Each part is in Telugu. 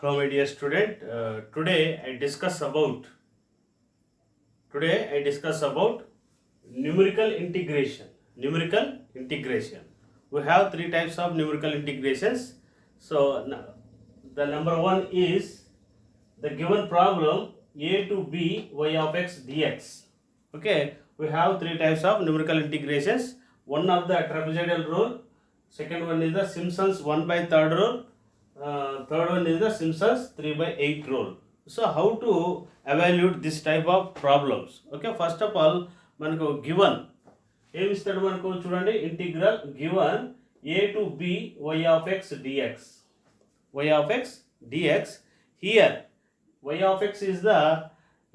Hello, my dear student. Today I discuss about numerical integration. Numerical integration. We have three types of numerical integrations. So the number one is the given problem a to b y of x dx. Okay, we have three types of numerical integrations. One of the trapezoidal rule. Second one is the Simpson's 1/3 rule. Third one is the Simpson's 3/8 rule. So how to evaluate this type of problems? Okay, first of all, మనకు given ఏమి ఇస్తాడు మనకు చూడండి, integral given a to b y of x dx. y of x dx. Here y of x is the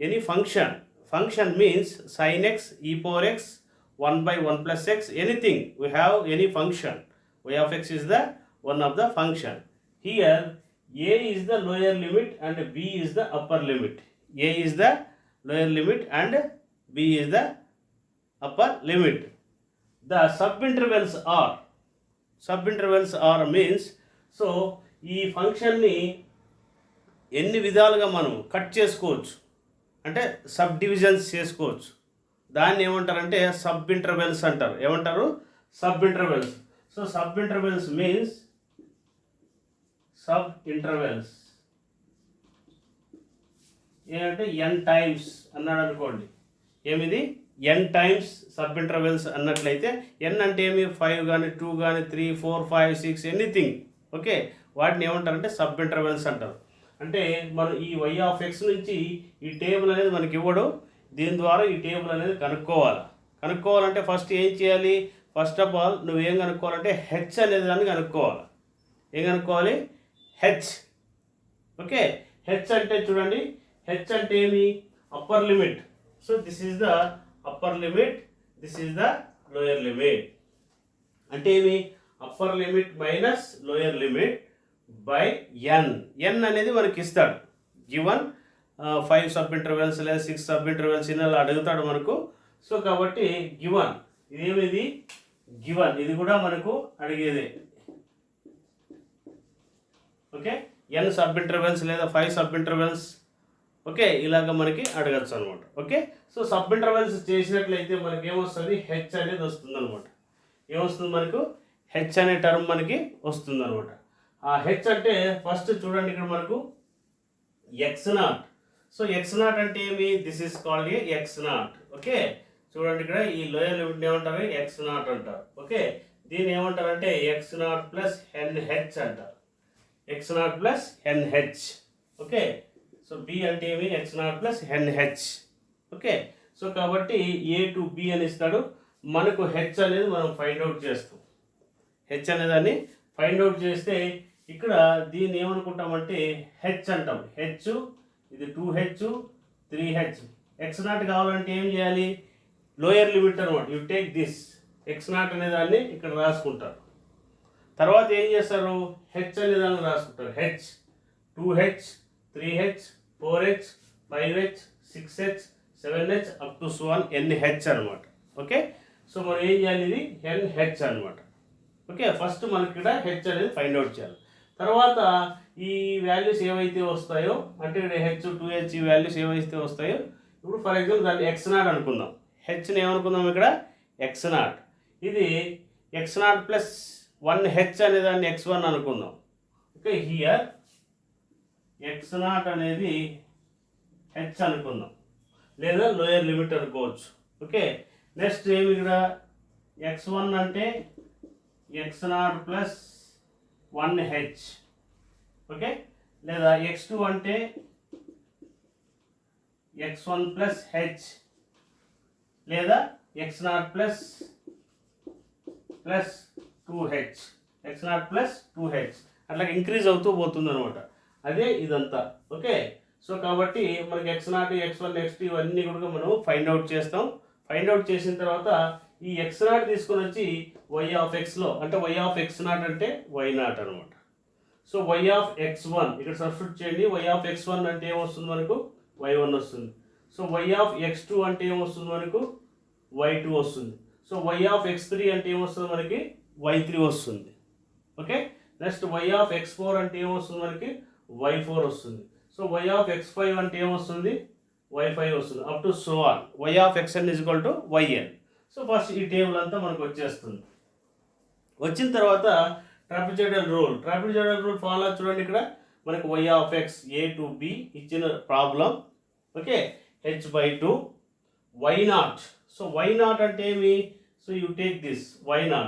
any function. Function means sin x, e power x, 1/1 plus x, anything. We have any function. Y of x is the one of the function. Here a is the lower limit and b is the upper limit. A is the lower limit and b is the upper limit. The subintervals are means, so ఈ ఫంక్షన్ని ఎన్ని విధాలుగా మనం కట్ చేసుకోవచ్చు అంటే సబ్ డివిజన్స్ చేసుకోవచ్చు. దాన్ని ఏమంటారంటే సబ్ ఇంటర్వెల్స్ అంటారు. ఏమంటారు? Sub intervals. So sub intervals means sub intervals ఏంటంటే ఎన్ టైమ్స్ అన్నాడు అనుకోండి. ఏమిది? ఎన్ టైమ్స్ సబ్ ఇంటర్వెల్స్ అన్నట్లయితే ఎన్ అంటే ఏమి? 5 కానీ 2 కానీ 3 4 5 6 ఎనీథింగ్. ఓకే, వాటిని ఏమంటారంటే సబ్ ఇంటర్వెల్స్ అంటారు. అంటే మనం ఈ వై ఆఫ్ ఎక్స్ నుంచి ఈ టేబుల్ అనేది మనకి ఇవ్వడు, దీని ద్వారా ఈ టేబుల్ అనేది కనుక్కోవాలంటే ఫస్ట్ ఏం చేయాలి? ఫస్ట్ ఆఫ్ ఆల్ నువ్వేం కనుక్కోవాలంటే హెచ్ అనేది దాన్ని కనుక్కోవాలి. ఏం కనుక్కోవాలి? హెచ్. ఓకే, హెచ్ అంటే చూడండి, హెచ్ అంటే ఏమి? Upper limit. So this is the upper limit, this is the lower limit. అంటే ఏమి? Upper limit minus lower limit by n. N అనేది మనకి ఇస్తాడు. గివన్ 5 సబ్ ఇంటర్వెల్స్ లేదా 6 సబ్ ఇంటర్వెల్స్ ఇలా అడుగుతాడు మనకు. సో కాబట్టి గివన్ ఇదేమిది? గివన్ ఇది కూడా మనకు అడిగేదే. ఓకే, ఎన్ సబ్ ఇంటర్వెల్స్ లేదా 5 సబ్ ఇంటర్వెల్స్. ఓకే, ఇలాగ మనకి అడగచ్చు అనమాట. ఓకే, సో సబ్ ఇంటర్వెల్స్ చేసినట్లయితే మనకి ఏమొస్తుంది? హెచ్ అనేది వస్తుంది అనమాట. ఏమొస్తుంది మనకు? హెచ్ అనే టర్మ్ మనకి వస్తుంది అనమాట. ఆ హెచ్ అంటే ఫస్ట్ చూడండి ఇక్కడ మనకు x naught. So x naught అంటే ఏమి? This is called a x naught. Okay, చూడండి ఇక్కడ ఈ లోయర్ లిమిట్ ఏమంటారు? ఎక్స్ నాట్ అంటారు. ఓకే, దీన్ని ఏమంటారంటే ఎక్స్ నాట్ ప్లస్ ఎన్హెచ్ అంటారు. X naught plus n h. Okay, so B అంటే ఏమి? X naught plus n h. Okay, so కాబట్టి ఏ టు బి అని ఇస్తాడు మనకు. హెచ్ అనేది మనం ఫైండ్ అవుట్ చేస్తాం. హెచ్ అనేదాన్ని ఫైండ్ అవుట్ చేస్తే ఇక్కడ దీన్ని ఏమనుకుంటామంటే హెచ్ అంటాం. హెచ్ ఇది 2h 3h. ఎక్స్ నాట్ కావాలంటే ఏం చేయాలి? లోయర్ లిమిట్ అనమాట. You take this X not అనే దాన్ని ఇక్కడ రాసుకుంటారు. తర్వాత ఏం చేస్తారు? హెచ్ అనే దాన్ని రాసుకుంటారు. H 2h 3h 4h 5h 6h 7h up to 1 NH అనమాట. ఓకే, సో మనం ఏం చేయాలి? ఇది ఎన్హెచ్ అనమాట. ఓకే, ఫస్ట్ మనకి ఇక్కడ హెచ్ అనేది ఫైండ్ అవుట్ చేయాలి. తర్వాత ఈ వాల్యూస్ ఏవైతే వస్తాయో అంటే ఇక్కడ హెచ్ 2h ఈ వాల్యూస్ ఏవైతే వస్తాయో, ఇప్పుడు ఫర్ ఎగ్జాంపుల్ దాన్ని ఎక్స్ నాట్ అనుకుందాం. హెచ్ని ఏమనుకుందాం ఇక్కడ? X not. ఇది ఎక్స్ నాట్ ప్లస్ 1h అనే దాన్ని x1 అనుకుందాం. ఓకే, హియర్ ఎక్స్ నాట్ అనేది హెచ్ అనుకుందాం లేదా లోయర్ లిమిట్ అనుకోవచ్చు. ఓకే, నెక్స్ట్ ఏమి ఇక్కడ x1 అంటే X naught plus 1h. Okay, లేదా x2 అంటే x1 ప్లస్ హెచ్ లేదా X naught plus 2h. X naught plus 2h అట్లా ఇంక్రీజ్ అవుతూ పోతుంది అనమాట. అదే ఇదంతా. ఓకే, సో కాబట్టి మనకి ఎక్స్ నాట్, x1, x2 ఇవన్నీ కూడా మనం ఫైండ్ అవుట్ చేస్తాం. ఫైండ్ అవుట్ చేసిన తర్వాత ఈ ఎక్స్ నాట్ తీసుకొని వచ్చి వై ఆఫ్ ఎక్స్లో అంటే వై ఆఫ్ ఎక్స్ నాట్ అంటే వై నాట్ అనమాట. సో వై ఆఫ్ x1 ఇక్కడ సబ్స్టిట్యూట్ చేయండి. వై ఆఫ్ x1 అంటే ఏమొస్తుంది మనకు? y1 వస్తుంది. సో వై ఆఫ్ x2 అంటే ఏమొస్తుంది మనకు? y2 వస్తుంది. సో వై ఆఫ్ x3 అంటే ఏమొస్తుంది మనకి? y3 వస్తుంది. Okay, next why of x4 అంటే ఏమొస్తుంది మనకి? y4 వస్తుంది. సో y ఆఫ్ x5 అంటే ఏమొస్తుంది, y5 వస్తుంది. Up to so on y of xn is equal to yn. So first ఈ టేబుల్ అంతా మనకు వచ్చేస్తుంది. వచ్చిన తర్వాత ట్రాపిజాయిడల్ రూల్ ఫార్ములా చూడండి. ఇక్కడ మనకు y of x a to b ఇచ్చిన problem. Okay, h/2 y0. So y0 అంటే ఏమి, so you take this y0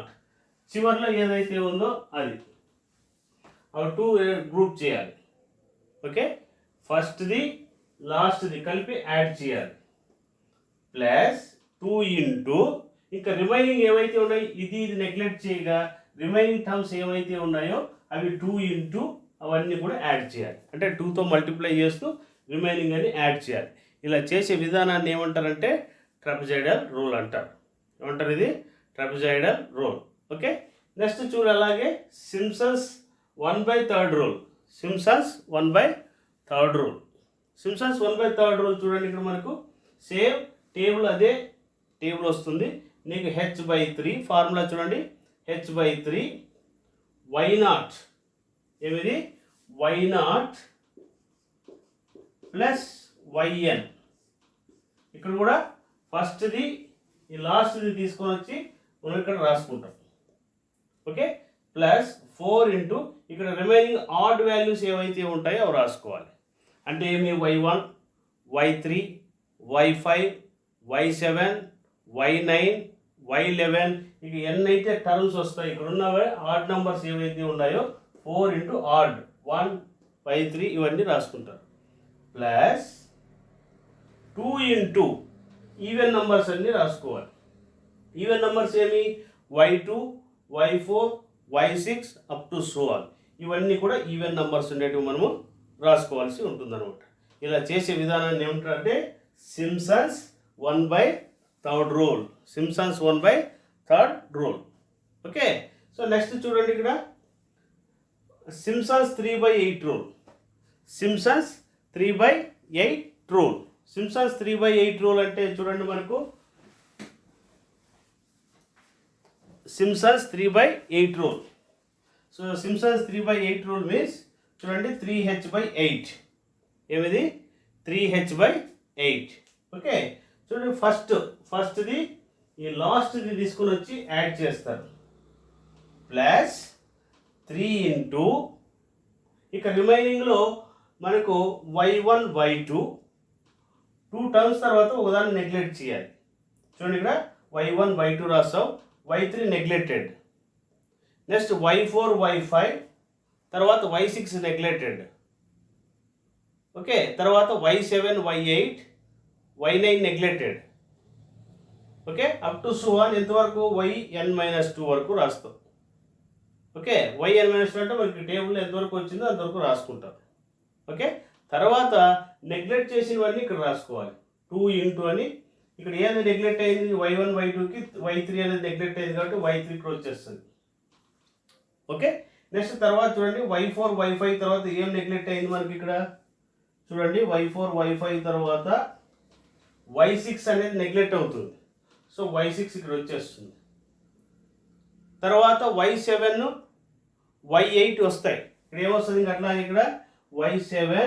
చివరిలో ఏదైతే ఉందో అది అవి 2 గ్రూప్ చేయాలి. ఓకే, ఫస్ట్ది లాస్ట్ది కలిపి యాడ్ చేయాలి. ప్లస్ 2 ఇంటూ ఇంకా రిమైనింగ్ ఏవైతే ఉన్నాయో ఇది నెగ్లెక్ట్ చేయగా రిమైనింగ్ టర్మ్స్ ఏవైతే ఉన్నాయో అవి 2 ఇంటూ అవన్నీ కూడా యాడ్ చేయాలి. అంటే 2తో మల్టిప్లై చేస్తూ రిమైనింగ్ అని యాడ్ చేయాలి. ఇలా చేసే విధానాన్ని ఏమంటారంటే ట్రాపిజాయిడల్ రూల్ అంటారు. ఏమంటారు, ఇది ట్రాపిజాయిడల్ రూల్. ఓకే, నెక్స్ట్ చూడు అలాగే Simpson's 1/3 rule. Simpson's 1/3 rule. Simpson's 1/3 rule చూడండి. ఇక్కడ మనకు సేమ్ టేబుల్ అదే టేబుల్ వస్తుంది. నీకు h/3 ఫార్ములా చూడండి. h/3 y0 ఏమిది y0 ప్లస్ yn. ఇక్కడ కూడా ఫస్ట్ది ఈ లాస్ట్ది తీసుకొని వచ్చి మనం ఇక్కడ రాసుకుంటాం. ఓకే, ప్లస్ 4 ఇంటూ ఇక్కడ రిమైనింగ్ ఆడ్ వాల్యూస్ ఏవైతే ఉంటాయో అవి రాసుకోవాలి. అంటే ఏమి y1 y3 y5 y7 y9 y11 ఇక ఎన్ని అయితే టర్మ్స్ వస్తాయి ఇక్కడ ఉన్నవే ఆడ్ నెంబర్స్ ఏవైతే ఉన్నాయో 4 ఇంటూ ఆడ్ 1 y3 ఇవన్నీ రాసుకుంటారు. ప్లస్ 2 ఇంటూ ఈవెన్ నెంబర్స్ అన్నీ రాసుకోవాలి. ఈవెన్ నెంబర్స్ ఏమి y2 y4 y6 up to so on ఇవన్నీ కూడా ఈవెన్ నెంబర్స్ ఉండేటివి మనము రాసుకోవాల్సి ఉంటుందన్నమాట. ఇలా చేసే విధానాన్ని ఏమంటారంటే Simpson's 1/3 rule. Simpson's 1/3 rule. Okay, so next చూడండి ఇక్కడ Simpson's 3/8 rule. Simpson's 3/8 rule. Simpson's 3/8 rule అంటే చూడండి మనకు Simpson's 3/8 rule. So Simpson's 3/8 rule means చూడండి 3h/8 ఏమిది 3h/8. ఓకే, చూడండి ఫస్ట్ది ఈ లాస్ట్ది తీసుకొని వచ్చి యాడ్ చేస్తారు. ప్లస్ 3 ఇంటూ ఇక రిమైనింగ్లో మనకు y1 y2 2 టర్మ్స్ తర్వాత ఒకదాన్ని నెగ్లెక్ట్ చేయాలి. చూడండి ఇక్కడ y1 y2 రాస్తాం, y3 neglected. Next y4 y5 తర్వాత y6 నెగ్లెక్టెడ్. ఓకే, తర్వాత y7 y8 y9 neglected. Okay, up to so on ఎంతవరకు yn-2 వరకు రాస్తాం. ఓకే, yn-2 అంటే మనకి టేబుల్ ఎంతవరకు వచ్చిందో అంతవరకు రాసుకుంటాం. ఓకే, తర్వాత నెగ్లెక్ట్ చేసినవన్నీ ఇక్కడ రాసుకోవాలి. 2 ఇంటూ అని ఇక్కడ ఏది నెగ్లెక్ట్ అయింది y1 y2కి y3 అనేది నెగ్లెక్ట్ అయింది కాబట్టి y3 ఇక్కడ వచ్చేస్తుంది. ఓకే, నెక్స్ట్ తర్వాత చూడండి y4 y5 తర్వాత ఏం నెగ్లెక్ట్ అయింది మనకి ఇక్కడ చూడండి y4 y5 తర్వాత y6 అనేది నెగ్లెక్ట్ అవుతుంది. సో y6 ఇక్కడ వచ్చేస్తుంది. తర్వాత y7 y8 వస్తాయి. ఇక్కడ ఏమొస్తుంది ఇంకా అట్లా ఇక్కడ y7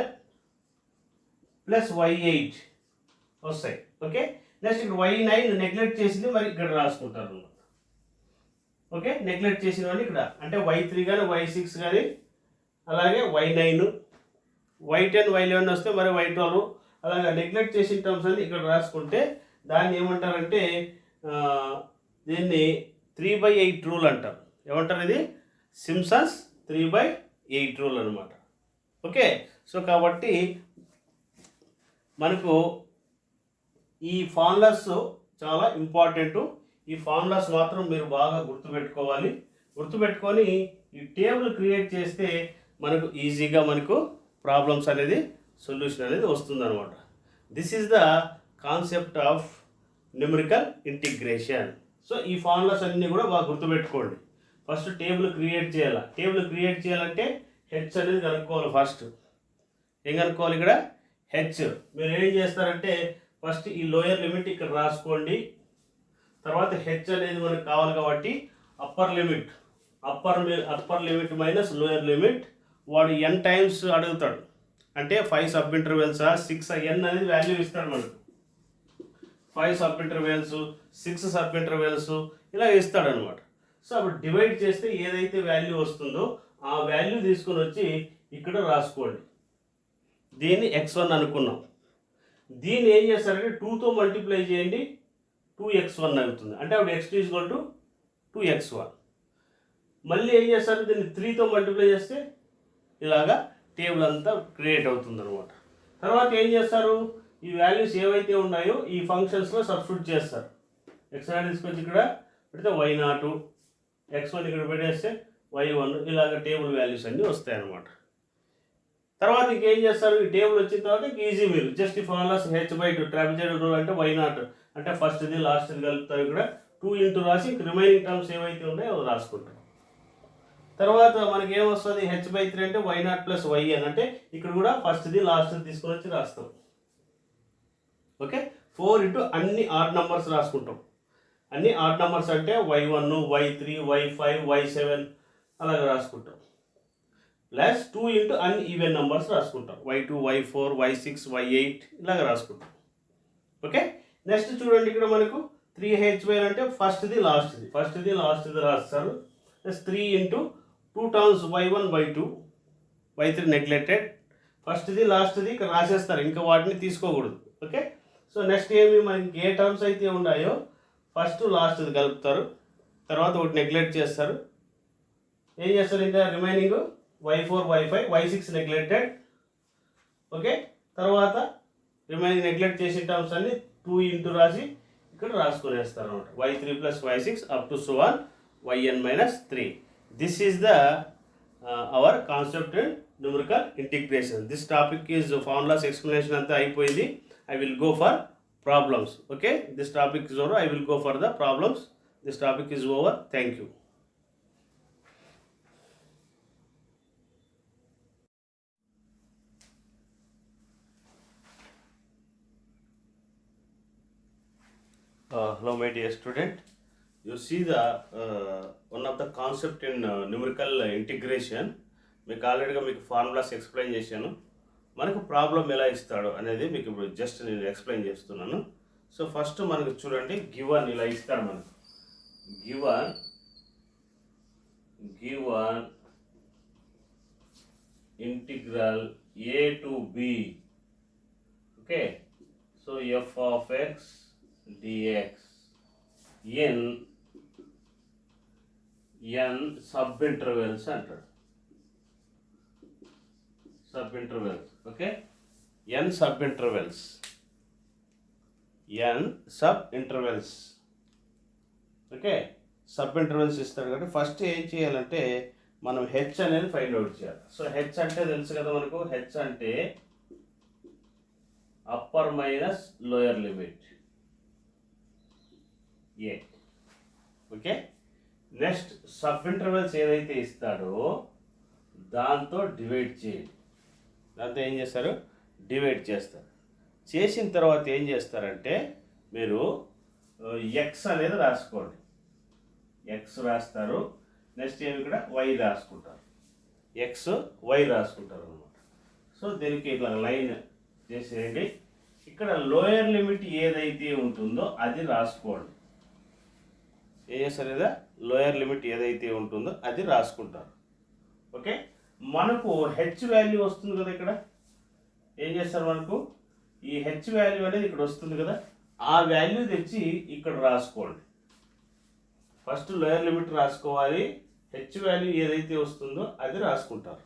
ప్లస్ y8 వస్తాయి. ఓకే, నెక్స్ట్ ఇక్కడ y9 నెగ్లెక్ట్ చేసింది మరి ఇక్కడ రాసుకుంటారు అన్నమాట. ఓకే, నెగ్లెక్ట్ చేసినవన్నీ ఇక్కడ అంటే y3 కానీ y6 కానీ అలాగే y9 y10 y11 వస్తే మరి y12 అలాగే నెగ్లెక్ట్ చేసిన టర్మ్స్ అన్ని ఇక్కడ రాసుకుంటే దాన్ని ఏమంటారంటే దీన్ని 3/8 రూల్ అంటారు. ఏమంటారు, ఇది సింప్సన్స్ 3/8 రూల్ అనమాట. ఓకే, సో కాబట్టి మనకు ఈ ఫార్ములాస్ చాలా ఇంపార్టెంట్. ఈ ఫార్ములాస్ మాత్రం మీరు బాగా గుర్తుపెట్టుకోవాలి. గుర్తుపెట్టుకొని ఈ టేబుల్ క్రియేట్ చేస్తే మనకు ఈజీగా మనకు ప్రాబ్లమ్స్ అనేది సొల్యూషన్ అనేది వస్తుందన్నమాట. This is the concept of numerical integration. So ఈ ఫార్ములాస్ అన్నీ కూడా బాగా గుర్తుపెట్టుకోండి. ఫస్ట్ టేబుల్ క్రియేట్ చేయాలి. టేబుల్ క్రియేట్ చేయాలంటే హెచ్ అనేది కనుక్కోవాలి. ఫస్ట్ ఏం కనుక్కోవాలి, ఇక్కడ హెచ్. మీరు ఏం చేస్తారంటే ఫస్ట్ ఈ లోయర్ లిమిట్ ఇక్కడ రాసుకోండి. తర్వాత హెచ్ అనేది మనకు కావాలి కాబట్టి upper limit minus lower limit వాడు n టైమ్స్ అడుగుతాడు, అంటే 5 సబ్ ఇంటర్వెల్సా 6 n అనేది వాల్యూ ఇస్తాడు మనకు. 5 సబ్ ఇంటర్వెల్స్, 6 సబ్ ఇంటర్వెల్స్ ఇలా ఇస్తాడు అనమాట. సో అప్పుడు డివైడ్ చేస్తే ఏదైతే వాల్యూ వస్తుందో ఆ వాల్యూ తీసుకొని వచ్చి ఇక్కడ రాసుకోండి. దీన్ని x1 అనుకున్నాం. దీన్ని ఏం చేస్తారంటే 2తో మల్టిప్లై చేయండి, 2x1 అవుతుంది. అంటే అప్పుడు x2 = 2x1. మళ్ళీ ఏం చేస్తారు, దీన్ని 3తో మల్టిప్లై చేస్తే ఇలాగా టేబుల్ అంతా క్రియేట్ అవుతుంది అనమాట. తర్వాత ఏం చేస్తారు, ఈ వాల్యూస్ ఏవైతే ఉన్నాయో ఈ ఫంక్షన్స్లో సబ్స్టిట్యూట్ చేస్తారు. x0 తీసుకొచ్చి ఇక్కడ పెడితే y0, x1 ఇక్కడ పెట్టేస్తే y1, ఇలాగ టేబుల్ వాల్యూస్ అన్నీ వస్తాయి అన్నమాట. తర్వాత ఇంకేం చేస్తారు, ఈ టేబుల్ వచ్చిన తర్వాత ఈజీ, మీరు జస్ట్ ఈ ఫార్ములాస్ h/2 ట్రాపిజాయిడల్ రూల్ అంటే y0 అంటే ఫస్ట్ది లాస్ట్ది కలుపుతారు. ఇక్కడ 2 ఇంటూ రాసి రిమైనింగ్ టర్మ్స్ ఏవైతే ఉన్నాయో అవి రాసుకుంటాం. తర్వాత మనకి ఏమొస్తుంది, h/3 అంటే y0 ప్లస్ yn అంటే ఇక్కడ కూడా ఫస్ట్ది లాస్ట్ది తీసుకొని వచ్చి రాస్తాం. ఓకే, 4 ఇంటూ అన్ని ఆడ్ నంబర్స్ రాసుకుంటాం. అన్ని ఆడ్ నంబర్స్ అంటే y1, y3, y5, y7 అలాగ రాసుకుంటాం. ప్లస్ 2 ఇంటూ అన్ని ఈవెన్ నంబర్స్ రాసుకుంటాం. y2, y4, y6, y8 ఇలాగ రాసుకుంటాం. ఓకే, నెక్స్ట్ చూడండి, ఇక్కడ మనకు 3h/n అంటే ఫస్ట్ది లాస్ట్ది రాస్తారు. Plus 3 into 2 terms y1, y2, y3 neglected. ఫస్ట్ది లాస్ట్ది ఇక్కడ రాసేస్తారు, ఇంకా వాటిని తీసుకోకూడదు. ఓకే, సో నెక్స్ట్ ఏమి మనకి ఏ టర్మ్స్ అయితే ఉన్నాయో ఫస్ట్ లాస్ట్ది కలుపుతారు, తర్వాత ఒకటి నెగ్లెక్ట్ చేస్తారు. ఏం చేస్తారు, ఇంకా remaining y4, y5, y6 neglected. Okay, తర్వాత రిమైనింగ్ నెగ్లెక్ట్ చేసిన టర్మ్స్ అన్ని 2 ఇంటూ రాసి ఇక్కడ రాసుకునేస్తారు అనమాట. y3 plus y6 up to so on yn minus 3. This is the our concept and numerical integration. This topic is formulas explanation అంతా అయిపోయింది. I will go for problems. Okay, this topic is over. I will go for the problems. This topic is over. Thank you. Hello my dear student. You see the one of the concept in numerical integration. మీకు ఆల్రెడీగా మీకు ఫార్ములాస్ ఎక్స్ప్లెయిన్ చేశాను. మనకు ప్రాబ్లం ఎలా ఇస్తాడు అనేది మీకు ఇప్పుడు జస్ట్ నేను ఎక్స్ప్లెయిన్ చేస్తున్నాను. సో ఫస్ట్ మనకు చూడండి, గివన్ ఇలా ఇస్తాడు మనకు. Given integral a to b. Okay, so f of x dx in n sub intervals అంటాడు. Sub intervals. Okay, n sub intervals. Okay, sub intervals ఇస్తాడు కాబట్టి ఫస్ట్ ఏం చేయాలంటే మనం h అనేది ఫైండ్ అవుట్ చేయాలి. సో h అంటే తెలుసు కదా మనకు, h అంటే అప్పర్ మైనస్ లోయర్ లిమిట్ ఏ. ఓకే, నెక్స్ట్ సబ్ ఇంటర్వెల్స్ ఏదైతే ఇస్తాడో దాంతో డివైడ్ చేయండి. దాంతో ఏం చేస్తారు, డివైడ్ చేస్తారు. చేసిన తర్వాత ఏం చేస్తారంటే మీరు ఎక్స్ అనేది రాసుకోండి. ఎక్స్ రాస్తారు. నెక్స్ట్ ఏమి ఇక్కడ వై రాసుకుంటారు. ఎక్స్ వై రాసుకుంటారు అనమాట. సో దీనికి ఇట్లా లైన్ చేసేయండి. ఇక్కడ లోయర్ లిమిట్ ఏదైతే ఉంటుందో అది రాసుకోండి. ఏం చేస్తారు కదా, లోయర్ లిమిట్ ఏదైతే ఉంటుందో అది రాసుకుంటారు. ఓకే, మనకు హెచ్ వాల్యూ వస్తుంది కదా, ఇక్కడ ఏం చేస్తారు, మనకు ఈ హెచ్ వాల్యూ అనేది ఇక్కడ వస్తుంది కదా, ఆ వాల్యూ తెచ్చి ఇక్కడ రాసుకోండి. ఫస్ట్ లోయర్ లిమిట్ రాసుకోవాలి, హెచ్ వాల్యూ ఏదైతే వస్తుందో అది రాసుకుంటారు.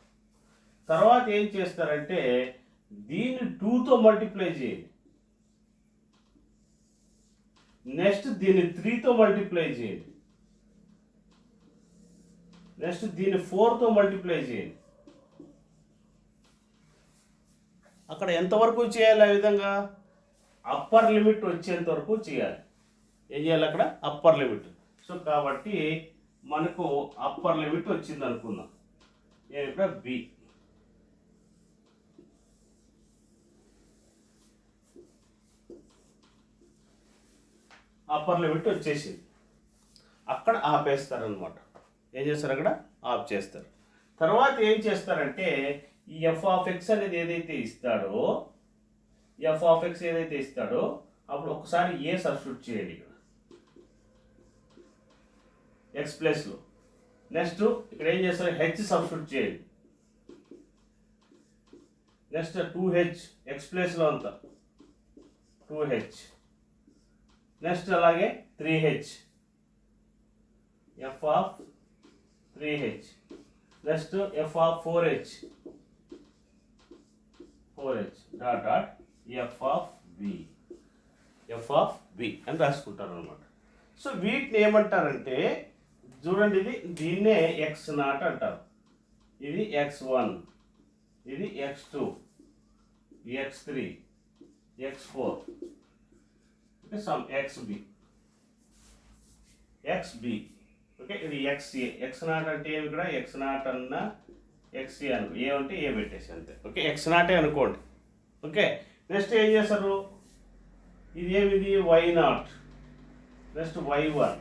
తర్వాత ఏం చేస్తారంటే దీన్ని 2తో మల్టిప్లై చేయండి. నెక్స్ట్ దీన్ని 3తో మల్టిప్లై చేయండి. నెక్స్ట్ దీన్ని 4తో మల్టిప్లై చేయండి. అక్కడ ఎంతవరకు చేయాలి, ఆ విధంగా అప్పర్ లిమిట్ వచ్చేంత వరకు చేయాలి. ఏం చేయాలి అక్కడ, అప్పర్ లిమిట్. సో కాబట్టి మనకు అప్పర్ లిమిట్ వచ్చింది అనుకుందాం. ఇక్కడ బి. అప్పర్ లిమిట్ వచ్చేసింది. అక్కడ ఆపేస్తారనమాట. ఏం చేస్తారు, అక్కడ ఆఫ్ చేస్తారు. తర్వాత ఏం చేస్తారంటే ఈ ఎఫ్ ఆఫ్ ఎక్స్ అనేది ఏదైతే ఇస్తాడో అప్పుడు ఒకసారి ఏ సబ్స్టిట్యూట్ చేయండి ఇక్కడ ఎక్స్ ప్లస్లో. నెక్స్ట్ ఇక్కడ ఏం చేస్తారు, హెచ్ సబ్స్టిట్యూట్ చేయండి. నెక్స్ట్ 2h ఎక్స్ ప్లేస్లో అంతా 2h. నెక్స్ట్ అలాగే 3h F of 3h. Next F of 4h dot dot F of v అని రాసుకుంటారు అనమాట. సో వీటిని ఏమంటారంటే చూడండి, దీన్నే x0 అంటారు, ఇది x1, ఇది x2, x3, x4, అంటే సమ్ xb. ఓకే, ఇది xa. x0 అంటే ఏమి, ఇక్కడ x0 అన్న xc అను, ఏ అంటే ఏ పెట్టేసి అంతే. ఓకే, x0 అనుకోండి. ఓకే, నెక్స్ట్ ఏం చేస్తారు, ఇది ఏమిది y0, next y1,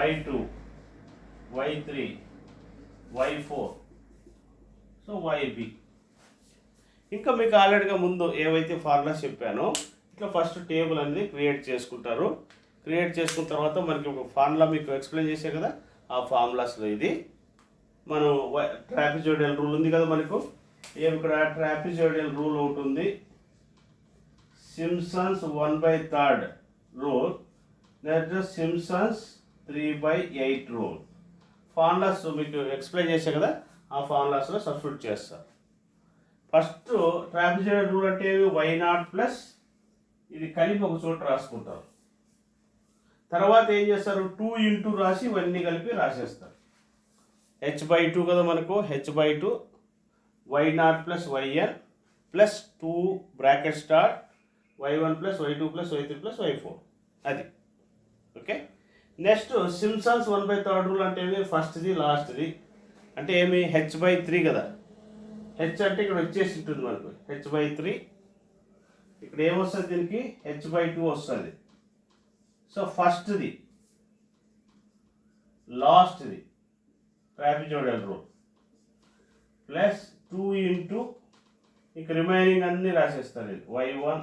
y2, y3, y4, so yb. ఇంకా మీకు ఆల్రెడీగా ముందు ఏవైతే ఫార్ములాస్ చెప్పానో ఇట్లా ఫస్ట్ టేబుల్ అనేది క్రియేట్ చేసుకుంటారు. క్రియేట్ చేసుకున్న తర్వాత మనకి ఒక ఫార్ములా మీకు ఎక్స్ప్లెయిన్ చేసే కదా, ఆ ఫార్ములాస్లో ఇది మనం ట్రాపిజోయిడల్ రూల్ ఉంది కదా మనకు. ఏమి ఇక్కడ ట్రాపిజోయిడల్ రూల్ ఒకటి ఉంది, Simpson's 1/3 rule, next Simpson's 3/8 rule. Formulas మీకు ఎక్స్ప్లెయిన్ చేసే కదా, ఆ ఫార్ములాస్లో సబ్స్టిట్యూట్ చేస్తారు. ఫస్ట్ ట్రాపిజోయిడల్ రూల్ అంటే y0 ప్లస్ ఇది కలిపి ఒక చోట రాసుకుంటారు. తర్వాత ఏం చేస్తారు, 2 ఇంటూ రాసి ఇవన్నీ కలిపి రాసేస్తారు. h/2 కదా మనకు, h/2 y0 plus yn plus 2 bracket start y1 plus y2 plus y3 plus y4 అది. ఓకే, నెక్స్ట్ సింప్సన్స్ 1/3 రూల్ అంటే ఏమి, ఫస్ట్ది లాస్ట్ది అంటే ఏమి h/3 కదా. h అంటే ఇక్కడ వచ్చేసి ఉంటుంది మనకు h/3, ఇక్కడ ఏమొస్తుంది దీనికి h/2 వస్తుంది. సో ఫస్ట్ది లాస్ట్ది ట్రాపిజోయిడల్ రూల్ ప్లస్ 2 ఇంటూ ఇక రిమైనింగ్ అన్నీ రాసేస్తారు. ఇది y1,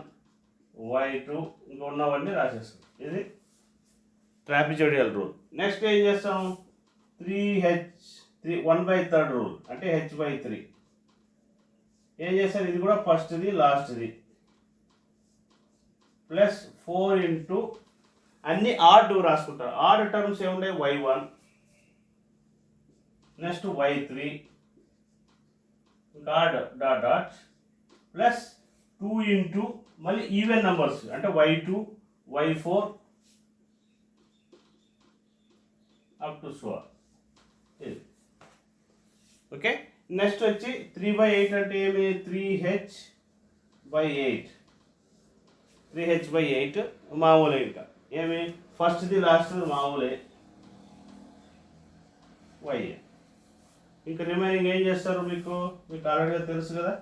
y2 ఇంకా ఉన్నవన్నీ రాసేస్తాం. ఇది ట్రాపిజోయిడల్ రూల్. నెక్స్ట్ ఏం చేస్తాం, 1/3 రూల్ అంటే h/3 ఏం చేస్తారు, ఇది కూడా ఫస్ట్ది లాస్ట్ది ప్లస్ 4 ఇంటూ అన్ని ఆడ్ రాసుకుంటారు. ఆడ్ టర్మ్స్ ఏముంటాయి, y1, next y3 dot dot dot plus 2 into మళ్ళీ ఈవెన్ నెంబర్స్ అంటే y2, y4 up to so. Okay, next వచ్చి 3/8 అంటే ఏమి, 3h/8 మామూలే. ఇంకా ఏమి ఫస్ట్ది లాస్ట్ది మామూలే y. ఇంకా రిమైనింగ్ ఏం చేస్తారు, మీకు ఆల్రెడీగా తెలుసు కదా,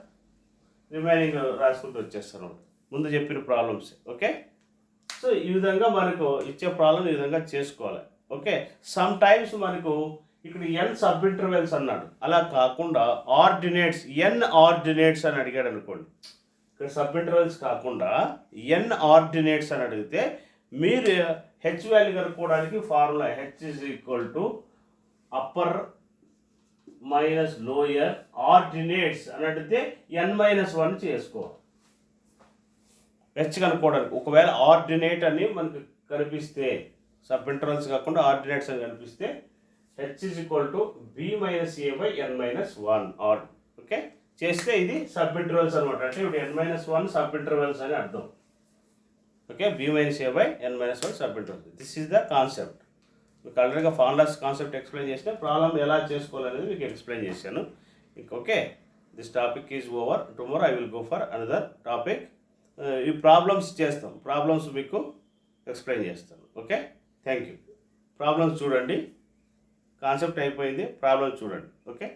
రిమైనింగ్ రాసుకుంటూ వచ్చేస్తారు ముందు చెప్పిన ప్రాబ్లమ్స్. ఓకే, సో ఈ విధంగా మనకు ఇచ్చే ప్రాబ్లం ఈ విధంగా చేసుకోవాలి. ఓకే, సమ్ టైమ్స్ మనకు ఇక్కడ n సబ్ ఇంటర్వెల్స్ అన్నాడు, అలా కాకుండా ఆర్డినేట్స్ n ఆర్డినేట్స్ అని అడిగాడు అనుకోండి. ఇక్కడ సబ్ ఇంటర్వెల్స్ కాకుండా n ఆర్డినేట్స్ అని అడిగితే మీరు హెచ్ వాల్యూ కనుక్కోవడానికి formula h = upper minus lower ordinates అని అడిగితే n-1 చేసుకోవాలి హెచ్ కనుక్కోవడానికి. ఒకవేళ ఆర్డినేట్ అని మనకు కనిపిస్తే, సబ్ ఇంటర్వల్స్ కాకుండా ఆర్డినేట్స్ అని కనిపిస్తే h = b-a/n-1 ఆడ్. ఓకే, చేస్తే ఇది సబ్ ఇంటర్వల్స్ అనమాట. అంటే ఇప్పుడు n-1 సబ్ ఇంటర్వల్స్ అని అర్థం. Okay, b-a/n-1 sub intervals. This is the concept. మీకు ఆల్రెడీగా ఫార్ములాస్ కాన్సెప్ట్ ఎక్స్ప్లెయిన్ చేసిన, ప్రాబ్లం ఎలా చేసుకోవాలనేది మీకు ఎక్స్ప్లెయిన్ చేశాను. Okay, this topic is over. Tomorrow I will go for another topic. ఈ ప్రాబ్లమ్స్ చేస్తాం, ప్రాబ్లమ్స్ మీకు ఎక్స్ప్లెయిన్ చేస్తాను. Okay, thank you. ప్రాబ్లమ్స్ చూడండి, కాన్సెప్ట్ అయిపోయింది, ప్రాబ్లమ్స్ చూడండి. ఓకే.